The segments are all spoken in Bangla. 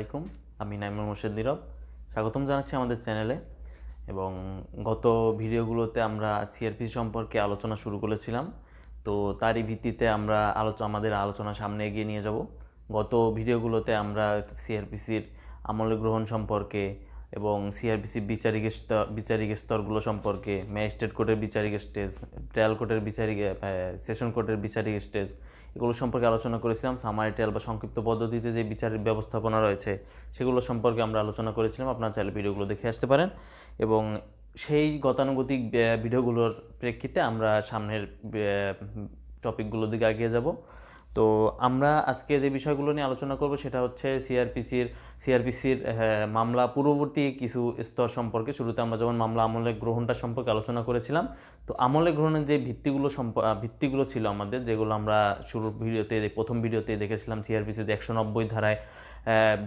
আলাইকুম। আমি নাইমুর মোর্শেদ নীরব, স্বাগতম জানাচ্ছি আমাদের চ্যানেলে। এবং গত ভিডিওগুলোতে আমরা সিআরপিসি সম্পর্কে আলোচনা শুরু করেছিলাম, তো তারই ভিত্তিতে আমরা আমাদের আলোচনা সামনে এগিয়ে নিয়ে যাব। গত ভিডিওগুলোতে আমরা সিআরপিসির আমলে গ্রহণ সম্পর্কে এবং সিআরপিসি বিচারিক স্তরগুলো সম্পর্কে, ম্যাজিস্ট্রেট কোর্টের বিচারিক স্টেজ, ট্রায়াল কোর্টের সেশন কোর্টের বিচারিক স্টেজ, এগুলো সম্পর্কে আলোচনা করেছিলাম। সামারি ট্রায়াল বা সংক্ষিপ্ত পদ্ধতিতে যে বিচারিক ব্যবস্থাপনা রয়েছে সেগুলো সম্পর্কে আমরা আলোচনা করেছিলাম। আপনারা চাইলে ভিডিওগুলো দেখে আসতে পারেন। এবং সেই গতানুগতিক ভিডিওগুলোর প্রেক্ষিতে আমরা সামনের টপিকগুলোর দিকে এগিয়ে যাব। তো আমরা আজকে যে বিষয়গুলো নিয়ে আলোচনা করব সেটা হচ্ছে সিআরপিসির মামলা পূর্ববর্তী কিছু স্তর সম্পর্কে। শুরুতে আমরা যেমন মামলা আমলে গ্রহণটা সম্পর্কে আলোচনা করেছিলাম, তো আমলে গ্রহণের যে ভিত্তিগুলো ছিল আমাদের, যেগুলো আমরা শুরুর ভিডিওতে প্রথম ভিডিওতে দেখেছিলাম, সিআরপিসিতে 190 ধারায়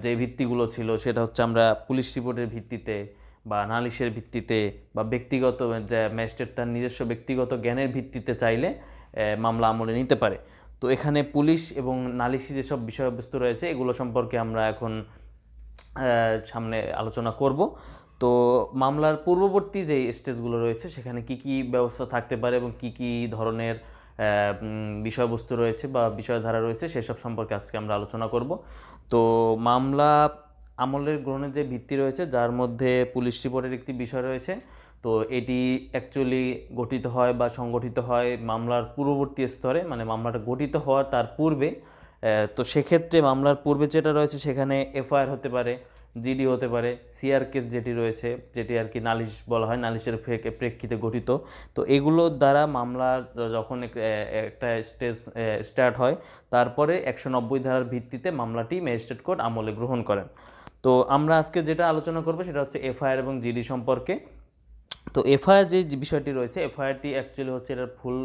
যে ভিত্তিগুলো ছিল সেটা হচ্ছে আমরা পুলিশ রিপোর্টের ভিত্তিতে বা নালিশের ভিত্তিতে বা ব্যক্তিগত যে ম্যাজিস্ট্রেট তার নিজস্ব ব্যক্তিগত জ্ঞানের ভিত্তিতে চাইলে মামলা আমলে নিতে পারে। তো এখানে পুলিশ এবং নালিশি যেসব বিষয়বস্তু রয়েছে এগুলো সম্পর্কে আমরা এখন সামনে আলোচনা করব। তো মামলার পূর্ববর্তী যে স্টেজগুলো রয়েছে সেখানে কি কি ব্যবস্থা থাকতে পারে এবং কি কি ধরনের বিষয়বস্তু রয়েছে বা বিষয়ধারা রয়েছে সেসব সম্পর্কে আজকে আমরা আলোচনা করব। তো মামলা আমলের গ্রহণের যে ভিত্তি রয়েছে, যার মধ্যে পুলিশ রিপোর্টের একটি বিষয় রয়েছে, তো এটি অ্যাকচুয়ালি গঠিত হয় বা সংগঠিত হয় মামলার পূর্ববর্তী স্তরে, মানে মামলাটা গঠিত হওয়ার তার পূর্বে। তো সেক্ষেত্রে মামলার পূর্বে যেটা রয়েছে সেখানে এফআইআর হতে পারে, জিডি হতে পারে, সিআর কেস যেটি রয়েছে, যেটি আর কি নালিশ বলা হয়, নালিশের প্রেক্ষিতে গঠিত। তো এগুলোর দ্বারা মামলার যখন একটা স্টেজ স্টার্ট হয়, তারপরে 190 ধারার ভিত্তিতে মামলাটি ম্যাজিস্ট্রেট কোর্ট আমলে গ্রহণ করেন। তো আমরা আজকে যেটা আলোচনা করব সেটা হচ্ছে এফআইআর এবং জিডি সম্পর্কে। তো এফআইআর যে বিষয়টি রয়েছে, এফআইআরটি অ্যাকচুয়ালি হচ্ছে এটার ফুল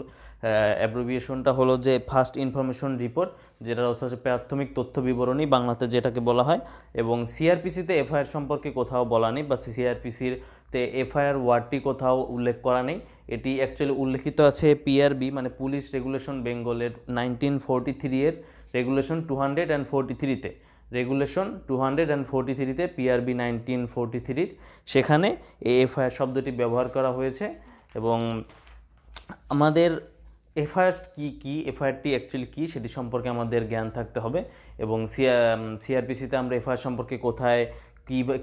অ্যাব্রিভিয়েশনটা হলো যে ফার্স্ট ইনফরমেশন রিপোর্ট, যেটার অর্থ হচ্ছে প্রাথমিক তথ্য বিবরণী বাংলাতে যেটাকে বলা হয়। এবং সিআরপিসিতে এফআইআর সম্পর্কে কোথাও বলা নেই, বা সিআরপিসিতে এফআইআর ওয়ার্ডটি কোথাও উল্লেখ করা নেই। এটি অ্যাকচুয়ালি উল্লেখিত আছে পিআরবি, মানে পুলিশ রেগুলেশন বেঙ্গলের 1943 এর রেগুলেশন 243-তে, রেগুলেশন 243-তে পিআরবি 1943, সেখানে এই এফআইআর শব্দটি ব্যবহার করা হয়েছে। এবং আমাদের এফআইআর কি এফআইআরটি অ্যাকচুয়ালি কী সেটি সম্পর্কে আমাদের জ্ঞান থাকতে হবে। এবং সিআরপিসিতে আমরা এফআইআর সম্পর্কে কোথায়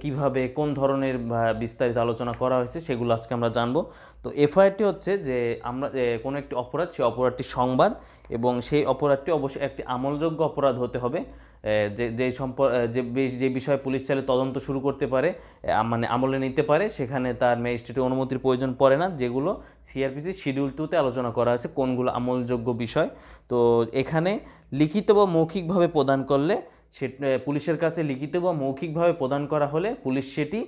কীভাবে কোন ধরনের বিস্তারিত আলোচনা করা হয়েছে সেগুলো আজকে আমরা জানব। তো এফআইআরটি হচ্ছে যে আমরা কোনো একটি অপরাধ, সেই অপরাধটি সংবাদ, এবং সেই অপরাধটি অবশ্যই একটি আমলযোগ্য অপরাধ হতে হবে, যে বিষয়ে পুলিশ চাইলে তদন্ত শুরু করতে পারে, মানে আমলে নিতে পারে, সেখানে তার ম্যাজিস্ট্রেটের অনুমতির প্রয়োজন পড়ে না, যেগুলো সিআরপিসি শিডিউল 2-তে আলোচনা করা আছে কোনগুলো আমলযোগ্য বিষয়। তো এখানে লিখিত বা মৌখিকভাবে প্রদান করলে, পুলিশের কাছে লিখিত বা মৌখিকভাবে প্রদান করা হলে পুলিশ সেটি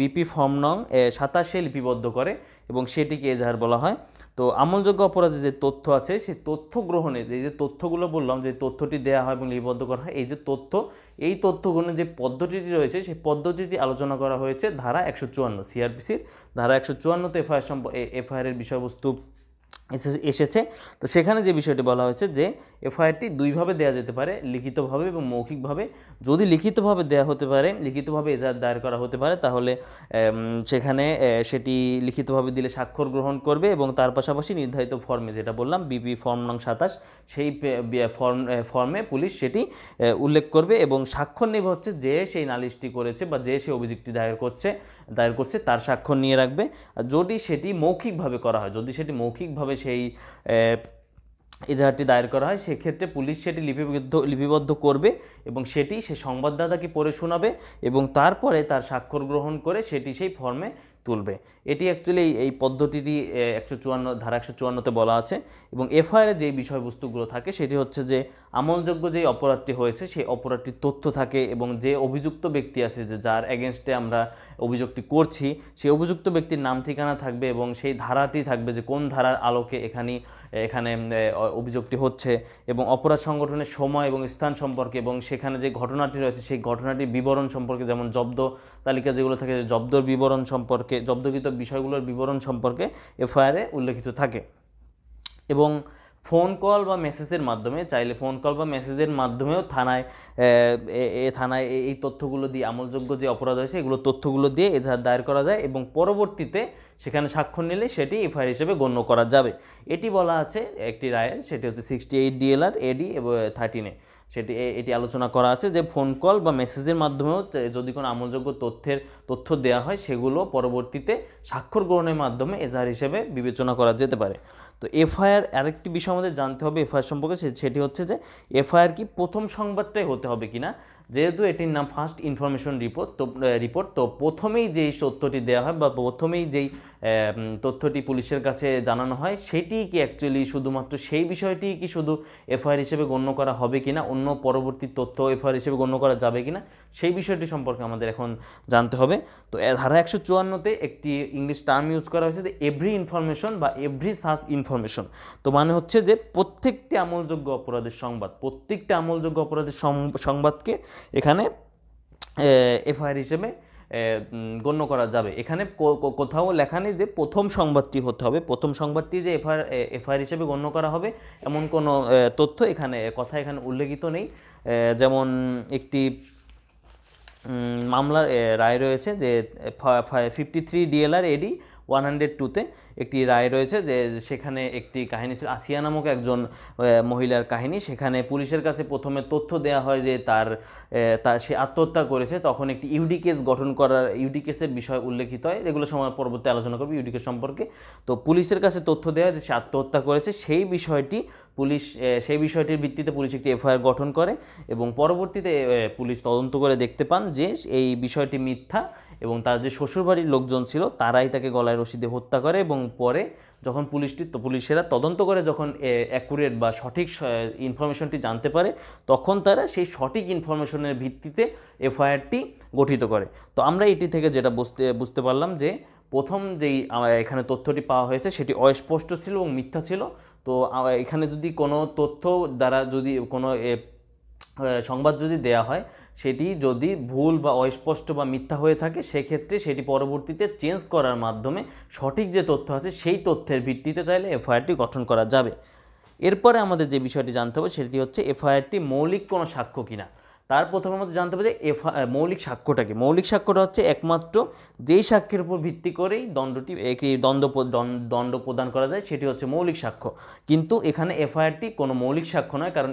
বিপি ফর্ম নং 27-এ লিপিবদ্ধ করে এবং সেটিকে এজাহার বলা হয়। তো আমলযোগ্য অপরাধে যে তথ্য আছে সেই তথ্য গ্রহণে যে তথ্যগুলো বললাম, যে তথ্যটি দেওয়া হয় এবং লিপিবদ্ধ করা হয়, এই তথ্য গ্রহণের যে পদ্ধতিটি রয়েছে সেই পদ্ধতিটি আলোচনা করা হয়েছে ধারা 154, সিআরপিসির ধারা 154-তে এফআইআরের বিষয়বস্তু এসেছে। তো সেখানে যে বিষয়টি বলা হয়েছে যে এফআইআরটি দুইভাবে দেওয়া যেতে পারে, লিখিতভাবে এবং মৌখিকভাবে। যদি লিখিতভাবে দেওয়া হতে পারে, লিখিতভাবে এজাহার দায়ের করা হতে পারে, তাহলে সেখানে সেটি লিখিতভাবে দিলে স্বাক্ষর গ্রহণ করবে এবং তার পাশাপাশি নির্ধারিত ফর্মে, যেটা বললাম বিপি ফর্ম নং 27, সেই ফর্মে পুলিশ সেটি উল্লেখ করবে এবং স্বাক্ষর নেবে হচ্ছে যে সেই নালিশটি করেছে বা যে সেই অভিযোগটি দায়ের করছে তার স্বাক্ষর নিয়ে রাখবে। যদি সেটি মৌখিকভাবে করা হয়, সেই এজাহারটি দায়ের করা হয়, সেক্ষেত্রে পুলিশ সেটি লিপিবদ্ধ করবে এবং সেটি সে সংবাদদাতাকে পড়ে শোনাবে এবং তারপরে তার স্বাক্ষর গ্রহণ করে সেটি সেই ফর্মে তুলবে। এটি অ্যাকচুয়ালি এই পদ্ধতিটি 154 ধারা 154-তে বলা আছে। এবং এফআইআরে যে বিষয়বস্তুগুলো থাকে সেটি হচ্ছে যে আমলযোগ্য যে অপরাধটি হয়েছে সেই অপরাধটির তথ্য থাকে এবং যে অভিযুক্ত ব্যক্তি আছে, যে যার এগেনস্টে আমরা অভিযোগটি করছি, সেই অভিযুক্ত ব্যক্তির নাম ঠিকানা থাকবে এবং সেই ধারাটি থাকবে যে কোন ধারার আলোকে এখানে অভিযোগটি হচ্ছে, এবং অপরাধ সংগঠনের সময় এবং স্থান সম্পর্কে, এবং সেখানে যে ঘটনাটি রয়েছে সেই ঘটনাটির বিবরণ সম্পর্কে, যেমন জব্দ তালিকা যেগুলো থাকে, জব্দর বিবরণ সম্পর্কে, জব্দকৃত বিষয়গুলোর বিবরণ সম্পর্কে এফআইআরে উল্লেখিত থাকে। এবং ফোন কল বা মেসেজের মাধ্যমে, চাইলে ফোন কল বা মেসেজের মাধ্যমেও থানায় এই তথ্যগুলো দিয়ে আমলযোগ্য যে অপরাধ হয়েছে এগুলো তথ্যগুলো দিয়ে এজাহার দায়ের করা যায় এবং পরবর্তীতে সেখানে স্বাক্ষর নিলে সেটি এফআইআর হিসেবে গণ্য করা যাবে। এটি বলা আছে একটি রায়ের, সেটি হচ্ছে 68 DLR AD এবং 13-এ এটি আলোচনা করা আছে যে ফোন কল বা মেসেজের মাধ্যমেও যদি কোনো আমলযোগ্য তথ্য দেওয়া হয় সেগুলো পরবর্তীতে স্বাক্ষর গ্রহণের মাধ্যমে এজাহার হিসেবে বিবেচনা করা যেতে পারে। তো এফআইআর আরেকটি বিষয় আমাদের জানতে হবে এফআইআর সম্পর্কে, সেটি হচ্ছে যে এফআইআর কি প্রথম সংবাদটাই হতে হবে কিনা। যেহেতু এটির নাম ফার্স্ট ইনফরমেশন রিপোর্ট, তো প্রথমেই যেই সত্যটি দেওয়া হয় বা প্রথমেই যেই তথ্যটি পুলিশের কাছে জানানো হয় সেটি কি অ্যাকচুয়ালি শুধুমাত্র সেই বিষয়টি কি শুধু এফআইআর হিসেবে গণ্য করা হবে কিনা, অন্য পরবর্তী তথ্য এফআইআর হিসেবে গণ্য করা যাবে কিনা, সেই বিষয়টি সম্পর্কে আমাদের এখন জানতে হবে। তো ধারা 154-তে একটি ইংলিশ টার্ম ইউজ করা হয়েছে যে এভরি ইনফরমেশন বা এভরি সাচ ইনফরমেশন। তো মানে হচ্ছে যে প্রত্যেকটি আমলযোগ্য অপরাধের সংবাদকে এখানে এফআইআর হিসেবে গণ্য করা যাবে। এখানে কোথাও লেখা নেই যে প্রথম সংবাদটি হতে হবে, প্রথম সংবাদটি যে এফআইআর হিসেবে গণ্য করা হবে এমন কোনো তথ্য এখানে উল্লেখিত নেই। যেমন একটি মামলার রায় রয়েছে যে 53 DLR AD 102-তে একটি রায় রয়েছে যে সেখানে একটি কাহিনী ছিল, আসিয়া নামক একজন মহিলার কাহিনী। সেখানে পুলিশের কাছে প্রথমে তথ্য দেওয়া হয় যে সে আত্মহত্যা করেছে, তখন একটি ইউডি কেসের বিষয় উল্লেখিত হয়, এগুলো সময় পরবর্তী আলোচনা করবে ইউডি কেস সম্পর্কে। তো পুলিশের কাছে তথ্য দেওয়া যে সে আত্মহত্যা করেছে, সেই বিষয়টির ভিত্তিতে পুলিশ একটি এফআইআর গঠন করে এবং পরবর্তীতে পুলিশ তদন্ত করে দেখতে পান যে এই বিষয়টি মিথ্যা এবং তার যে শ্বশুরবাড়ির লোকজন ছিল তারাই তাকে গলায় রশি দিয়ে হত্যা করে। এবং পরে যখন পুলিশেরা তদন্ত করে যখন অ্যাকুরেট বা সঠিক ইনফরমেশনটি জানতে পারে তখন তারা সেই সঠিক ইনফরমেশনের ভিত্তিতে এফআইআরটি গঠিত করে। তো আমরা এটি থেকে যেটা বুঝতে পারলাম যে প্রথম যেই এখানে তথ্যটি পাওয়া হয়েছে সেটি অস্পষ্ট ছিল এবং মিথ্যা ছিল। তো এখানে যদি কোনো তথ্য দ্বারা যদি কোনো সংবাদ যদি দেয়া হয় সেটি যদি ভুল বা অস্পষ্ট বা মিথ্যা হয়ে থাকে সেক্ষেত্রে সেটি পরবর্তীতে চেঞ্জ করার মাধ্যমে সঠিক যে তথ্য আছে সেই তথ্যের ভিত্তিতে চাইলে এফআইআরটি গঠন করা যাবে। এরপরে আমাদের যে বিষয়টি জানতে হবে সেটি হচ্ছে এফআইআরটি মৌলিক কোনো সাক্ষ্য কিনা। তার প্রথমে আমাদের জানতে হবে যে মৌলিক সাক্ষ্যটা কি। মৌলিক সাক্ষ্যটা হচ্ছে একমাত্র যেই সাক্ষ্যের উপর ভিত্তি করেই দণ্ড প্রদান করা যায় সেটি হচ্ছে মৌলিক সাক্ষ্য। কিন্তু এখানে এফআইআরটি কোনো মৌলিক সাক্ষ্য নয়, কারণ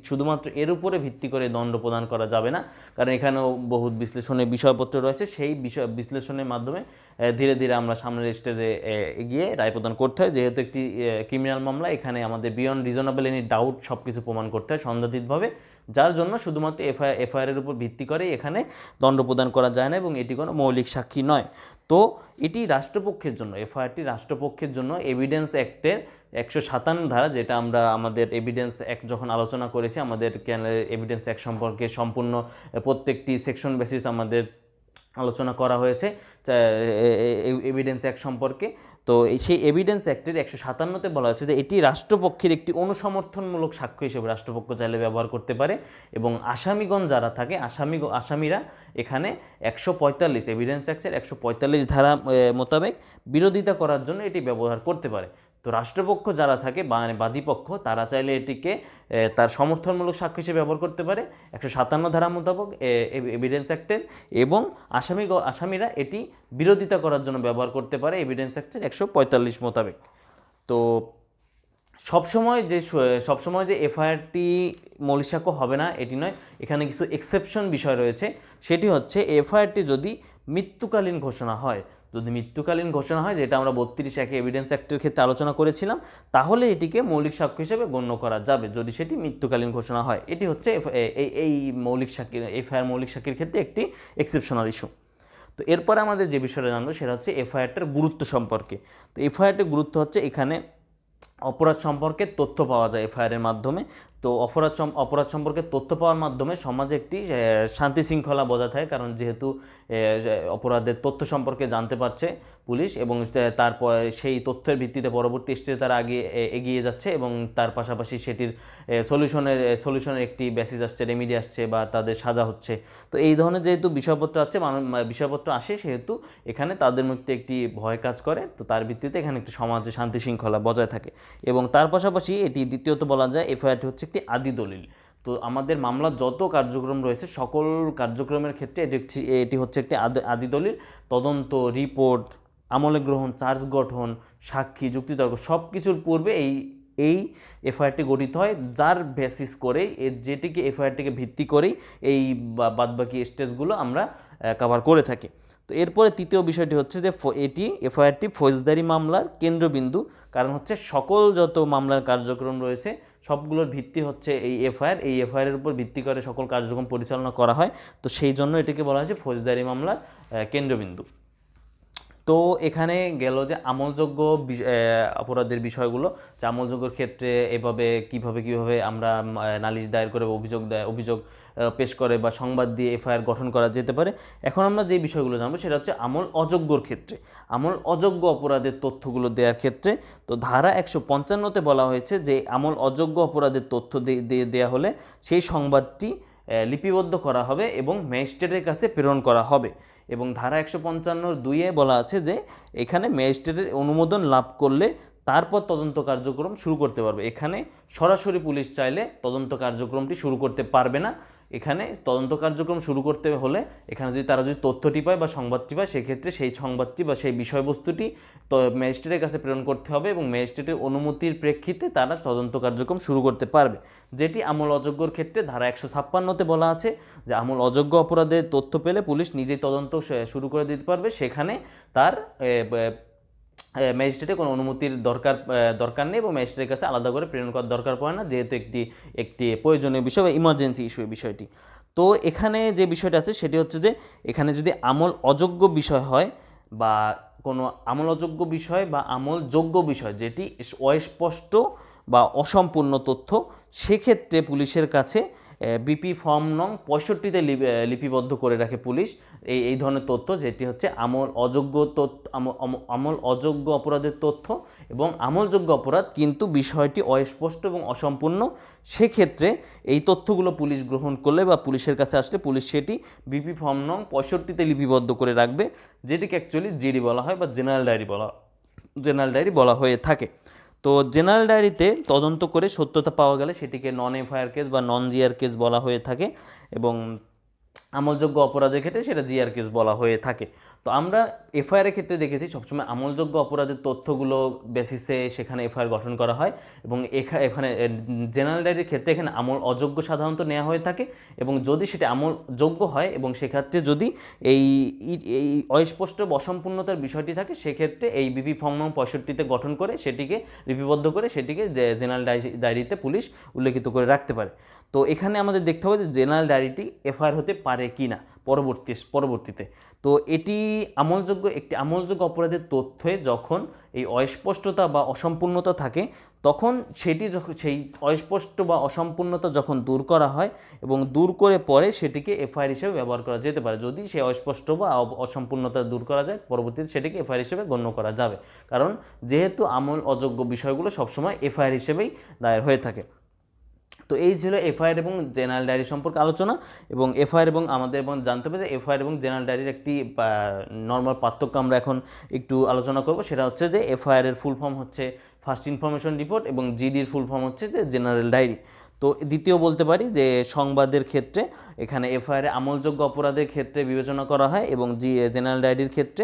শুধুমাত্র এর উপরে ভিত্তি করে দণ্ড প্রদান করা যাবে না, কারণ এখানেও বহুত বিশ্লেষণের বিষয়পত্র রয়েছে। সেই বিশ্লেষণের মাধ্যমে ধীরে ধীরে আমরা সামনের স্টেজে এগিয়ে রায় প্রদান করতে হয়। যেহেতু একটি ক্রিমিনাল মামলা, এখানে আমাদের বিয়ন্ড রিজনেবল এনি ডাউট সব কিছু প্রমাণ করতে হয় সন্দেহাতীতভাবে, যার জন্য শুধুমাত্র এফআইআরের উপর ভিত্তি করে এখানে দণ্ড প্রদান করা যায় না এবং এটি কোনো মৌলিক সাক্ষী নয়। তো এটি রাষ্ট্রপক্ষের জন্য, এফআইআরটি রাষ্ট্রপক্ষের জন্য এভিডেন্স অ্যাক্টের 157 ধারা, যেটা আমরা আমাদের এভিডেন্স অ্যাক্ট যখন আলোচনা করেছি আমাদের এভিডেন্স অ্যাক্ট সম্পর্কে সম্পূর্ণ প্রত্যেকটি সেকশন বেসিস আমাদের আলোচনা করা হয়েছে এভিডেন্স অ্যাক্ট সম্পর্কে। তো সেই এভিডেন্স অ্যাক্টের 157-তে বলা হয়েছে যে এটি রাষ্ট্রপক্ষের একটি অনুসমর্থনমূলক সাক্ষ্য হিসেবে রাষ্ট্রপক্ষ চাইলে ব্যবহার করতে পারে এবং আসামিগণ যারা থাকে আসামিরা এখানে 145 এভিডেন্স অ্যাক্টের 145 ধারা মোতাবেক বিরোধিতা করার জন্য এটি ব্যবহার করতে পারে। তো রাষ্ট্রপক্ষ যারা থাকে মানে বাদীপক্ষ তারা চাইলে এটিকে তার সমর্থনমূলক সাক্ষ্য হিসেবে ব্যবহার করতে পারে 157 ধারা মোতাবেক এভিডেন্স অ্যাক্টের, এবং আসামিরা এটি বিরোধিতা করার জন্য ব্যবহার করতে পারে এভিডেন্স অ্যাক্টের 145 মোতাবেক। তো সবসময় যে এফআইআরটি মৌলিক সাক্ষ্য হবে না এটি নয়, এখানে কিছু এক্সেপশন বিষয় রয়েছে। সেটি হচ্ছে এফআইআরটি যদি মৃত্যুকালীন ঘোষণা হয়, যেটা আমরা 32 এভিডেন্স অ্যাক্টের ক্ষেত্রে আলোচনা করেছিলাম, তাহলে এটিকে মৌলিক সাক্ষ্য হিসেবে গণ্য করা যাবে যদি সেটি মৃত্যুকালীন ঘোষণা হয়। এটি হচ্ছে এই এফআইআর মৌলিক সাক্ষীর ক্ষেত্রে একটি এক্সেপশনাল ইস্যু। তো এরপরে আমাদের যে বিষয়টা জানবো সেটা হচ্ছে এফআইআরটার গুরুত্ব সম্পর্কে। তো এফআইআরটার গুরুত্ব হচ্ছে এখানে অপরাধ সম্পর্কে তথ্য পাওয়া যায় এফআইআরের মাধ্যমে। তো অপরাধ সম্পর্কে তথ্য পাওয়ার মাধ্যমে সমাজে একটি শান্তি শৃঙ্খলা বজায় থাকে, কারণ যেহেতু অপরাধের তথ্য সম্পর্কে জানতে পারছে পুলিশ এবং তারপর সেই তথ্যের ভিত্তিতে পরবর্তী স্টেজে তারা এগিয়ে যাচ্ছে এবং তার পাশাপাশি সেটির সলিউশনের একটি বেসিস আসছে, রেমিডি আসছে বা তাদের সাজা হচ্ছে। তো এই ধরনের যেহেতু বিষয়পত্র আসে সেহেতু এখানে তাদের মধ্যে একটি ভয় কাজ করে, তো তার ভিত্তিতে এখানে একটি সমাজে শান্তি শৃঙ্খলা বজায় থাকে। এবং তার পাশাপাশি এটি দ্বিতীয়ত বলা যায় এফআইআরটি হচ্ছে একটি আদি দলিল। তো আমাদের মামলার যত কার্যক্রম রয়েছে সকল কার্যক্রমের ক্ষেত্রে এটি হচ্ছে একটি আদি দলিল। তদন্ত, রিপোর্ট, আমলে গ্রহণ, চার্জ গঠন, সাক্ষী, যুক্তিতর্ক সব কিছুর পূর্বে এই এফআইআরটি গঠিত হয়, যার বেসিস করেই যেটিকে এফআইআরটিকে ভিত্তি করেই এই বাদবাকি স্টেজগুলো আমরা কভার করে থাকি। তো এরপরে তৃতীয় বিষয়টি হচ্ছে যে এফআইআরটি ফৌজদারি মামলার কেন্দ্রবিন্দু, কারণ হচ্ছে সকল যত মামলার কার্যক্রম রয়েছে সবগুলোর ভিত্তি হচ্ছে এই এফআইআরের উপর ভিত্তি করে সকল কার্যক্রম পরিচালনা করা হয়। তো সেই জন্য এটিকে বলা হয়েছে ফৌজদারি মামলার কেন্দ্রবিন্দু। তো এখানে গেল যে আমলযোগ্য অপরাধের বিষয়গুলো, যে আমলযোগ্যর ক্ষেত্রে কিভাবে আমরা নালিশ দায়ের করে অভিযোগ পেশ করে বা সংবাদ দিয়ে এফআইআর গঠন করা যেতে পারে। এখন আমরা যে বিষয়গুলো জানবো সেটা হচ্ছে আমল অযোগ্যর ক্ষেত্রে, আমল অযোগ্য অপরাধের তথ্যগুলো দেওয়ার ক্ষেত্রে। তো ধারা 155-তে বলা হয়েছে যে আমল অযোগ্য অপরাধের তথ্য দেওয়া হলে সেই সংবাদটি লিপিবদ্ধ করা হবে এবং ম্যাজিস্ট্রেটের কাছে প্রেরণ করা হবে। এবং ধারা 155(2)-এ বলা আছে যে এখানে ম্যাজিস্ট্রেটের অনুমোদন লাভ করলে তারপর তদন্ত কার্যক্রম শুরু করতে পারবে। এখানে সরাসরি পুলিশ চাইলে তদন্ত কার্যক্রমটি শুরু করতে পারবে না। এখানে তদন্ত কার্যক্রম শুরু করতে হলে এখানে তারা যদি তথ্যটি পায় বা সংবাদটি পায়, সেক্ষেত্রে সেই সংবাদটি বা সেই বিষয়বস্তুটি ম্যাজিস্ট্রেটের কাছে প্রেরণ করতে হবে এবং ম্যাজিস্ট্রেটের অনুমতির প্রেক্ষিতে তারা তদন্ত কার্যক্রম শুরু করতে পারবে। যেটি আমল অযোগ্যর ক্ষেত্রে ধারা 156-তে বলা আছে যে আমল অযোগ্য অপরাধের তথ্য পেলে পুলিশ নিজেই তদন্ত শুরু করে দিতে পারবে, সেখানে তার ম্যাজিস্ট্রেটের কোনো অনুমতির দরকার নেই এবং ম্যাজিস্ট্রেটের কাছে আলাদা করে প্রেরণ করার দরকার পড়ে না, যেহেতু একটি প্রয়োজনীয় বিষয় বা ইমার্জেন্সি ইস্যু বিষয়টি। তো এখানে যে বিষয়টা আছে সেটি হচ্ছে যে এখানে যদি আমল অযোগ্য বিষয় হয় বা কোনো আমল অযোগ্য বিষয় বা আমলযোগ্য বিষয় যেটি অস্পষ্ট বা অসম্পূর্ণ তথ্য, সেক্ষেত্রে পুলিশের কাছে বিপি ফর্ম নং 65-তে লিপিবদ্ধ করে রাখে পুলিশ এই ধরনের তথ্য, যেটি হচ্ছে আমল অযোগ্য অপরাধের তথ্য এবং আমলযোগ্য অপরাধ কিন্তু বিষয়টি অস্পষ্ট এবং অসম্পূর্ণ। সেক্ষেত্রে এই তথ্যগুলো পুলিশ গ্রহণ করলে বা পুলিশের কাছে আসলে পুলিশ সেটি বিপি ফর্ম নং 65-তে লিপিবদ্ধ করে রাখবে, যেটিকে অ্যাকচুয়ালি জিডি বলা হয় বা জেনারেল ডায়েরি বলা হয়ে থাকে। তো জেনারেল ডায়েরিতে তদন্ত করে সত্যতা পাওয়া গেলে সেটিকে নন এফআইআর কেস বা নন জিআর কেস বলা হয়ে থাকে এবং আমলযোগ্য অপরাধের ক্ষেত্রে সেটা জিআর কেস বলা হয়ে থাকে। তো আমরা এফআইআরের ক্ষেত্রে দেখেছি সবসময় আমলযোগ্য অপরাধের তথ্যগুলো বেসিসে সেখানে এফআইআর গঠন করা হয় এবং এখানে জেনারেল ডায়েরির ক্ষেত্রে এখানে আমল অযোগ্য সাধারণত নেওয়া হয়ে থাকে এবং যদি সেটা আমলযোগ্য হয় এবং সেক্ষেত্রে যদি এই অস্পষ্ট অসম্পূর্ণতার বিষয়টি থাকে, সেক্ষেত্রে এই বিপি ফর্ম নং 65-তে গঠন করে সেটিকে লিপিবদ্ধ করে সেটিকে জেনারেল ডায়েরিতে পুলিশ উল্লেখিত করে রাখতে পারে। তো এখানে আমাদের দেখতে হবে যে জেনারেল ডায়েরিটি এফআইআর হতে পারে কি না পরবর্তীতে। তো এটি একটি আমলযোগ্য অপরাধের তথ্যে যখন এই অস্পষ্টতা বা অসম্পূর্ণতা থাকে, তখন সেই অস্পষ্ট বা অসম্পূর্ণতা যখন দূর করা হয় এবং দূর করে পরে সেটিকে এফআইআর হিসেবে ব্যবহার করা যেতে পারে। যদি সেই অস্পষ্ট বা অসম্পূর্ণতা দূর করা যায়, পরবর্তীতে সেটিকে এফআইআর হিসেবে গণ্য করা যাবে, কারণ যেহেতু আমল অযোগ্য বিষয়গুলো সবসময় এফআইআর হিসেবেই দায়ের হয়ে থাকে। তো এই ছিল এফআইআর এবং জেনারেল ডায়েরি সম্পর্কে আলোচনা। এবং এফআইআর এবং আমাদের জানতে হবে যে এফআইআর এবং জেনারেল ডায়েরির একটি নর্মাল পার্থক্য আমরা এখন একটু আলোচনা করব। সেটা হচ্ছে যে এফআইআরের ফুল ফর্ম হচ্ছে ফার্স্ট ইনফরমেশন রিপোর্ট এবং জিডির ফুল ফর্ম হচ্ছে যে জেনারেল ডায়েরি। তো দ্বিতীয় বলতে পারি যে সংবাদের ক্ষেত্রে এখানে এফআইআরে আমলযোগ্য অপরাধের ক্ষেত্রে বিবেচনা করা হয় এবং জেনারেল ডায়েরির ক্ষেত্রে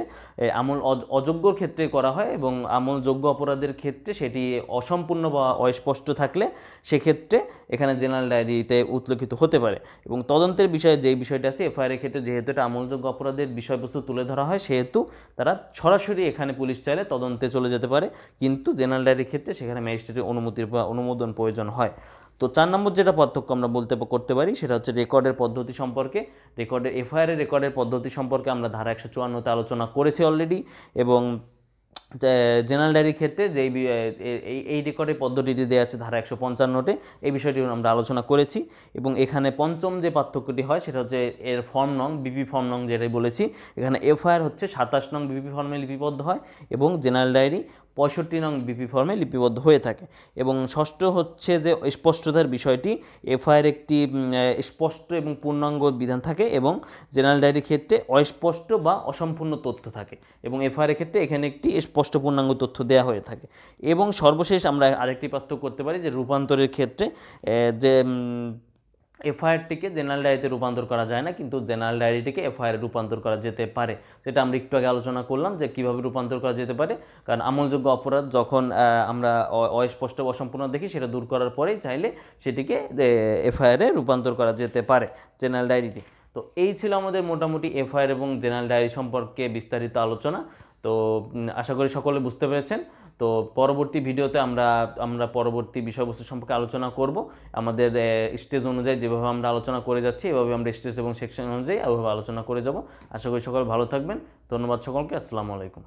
আমল অযোগ্যর ক্ষেত্রে করা হয় এবং আমলযোগ্য অপরাধের ক্ষেত্রে সেটি অসম্পূর্ণ বা অস্পষ্ট থাকলে সেক্ষেত্রে এখানে জেনারেল ডায়েরিতে উল্লেখিত হতে পারে। এবং তদন্তের বিষয়ে যেই বিষয়টা আছে এফআইআরের ক্ষেত্রে যেহেতু এটা আমলযোগ্য অপরাধের বিষয়বস্তু তুলে ধরা হয়, সেহেতু তারা সরাসরি এখানে পুলিশ চাইলে তদন্তে চলে যেতে পারে, কিন্তু জেনারেল ডায়েরির ক্ষেত্রে সেখানে ম্যাজিস্ট্রেটের অনুমতির বা অনুমোদন প্রয়োজন হয়। তো 4 নম্বর যেটা পার্থক্য আমরা করতে পারি সেটা হচ্ছে রেকর্ডের পদ্ধতি সম্পর্কে। এফআইআরের রেকর্ডের পদ্ধতি সম্পর্কে আমরা ধারা 154-তে আলোচনা করেছি অলরেডি এবং জেনারেল ডায়েরির ক্ষেত্রে যেই এই রেকর্ডের পদ্ধতিটি দেওয়া আছে ধারা 155-তে এই বিষয়টি আমরা আলোচনা করেছি এবং এখানে পঞ্চম যে পার্থক্যটি হয় সেটা হচ্ছে এর ফর্ম নং বিপি ফর্ম নং যেটাই বলেছি, এখানে এফআইআর হচ্ছে 27 নং বিপি ফর্মে লিপিবদ্ধ হয় এবং জেনারেল ডায়েরি 65 নং বিপি ফর্মে লিপিবদ্ধ হয়ে থাকে। এবং ষষ্ঠ হচ্ছে যে স্পষ্টতার বিষয়টি, এফআইআর একটি স্পষ্ট এবং পূর্ণাঙ্গ বিধান থাকে এবং জেনারেল ডায়েরির ক্ষেত্রে অস্পষ্ট বা অসম্পূর্ণ তথ্য থাকে এবং এফআইআর ক্ষেত্রে এখানে একটি স্পষ্ট পূর্ণাঙ্গ তথ্য দেওয়া হয়ে থাকে। এবং সর্বশেষ আমরা আরেকটি পার্থক্য করতে পারি যে রূপান্তরের ক্ষেত্রে যে এফআইআরটিকে জেনারেল ডায়েরিতে রূপান্তর করা যায় না, কিন্তু জেনারেল ডায়েরিটিকে এফআইআর রূপান্তর করা যেতে পারে, যেটা আমরা একটু আগে আলোচনা করলাম যে কীভাবে রূপান্তর করা যেতে পারে। কারণ আমলযোগ্য অপরাধ যখন আমরা অস্পষ্ট বা অসম্পূর্ণ দেখি সেটা দূর করার পরেই চাইলে সেটিকে এফআইআরে রূপান্তর করা যেতে পারে জেনারেল ডায়েরিতে। তো এই ছিল আমাদের মোটামুটি এফআইআর এবং জেনারেল ডায়েরি সম্পর্কে বিস্তারিত আলোচনা। তো আশা করি সকলে বুঝতে পেরেছেন। তো পরবর্তী ভিডিওতে আমরা পরবর্তী বিষয়বস্তু সম্পর্কে আলোচনা করব। আমাদের স্টেজ অনুযায়ী যেভাবে আমরা আলোচনা করে যাচ্ছি এভাবে আমরা স্টেজ এবং সেকশন অনুযায়ী এভাবে আলোচনা করে যাব। আশা করি সকলে ভালো থাকবেন। ধন্যবাদ সকলকে। আসসালামু আলাইকুম।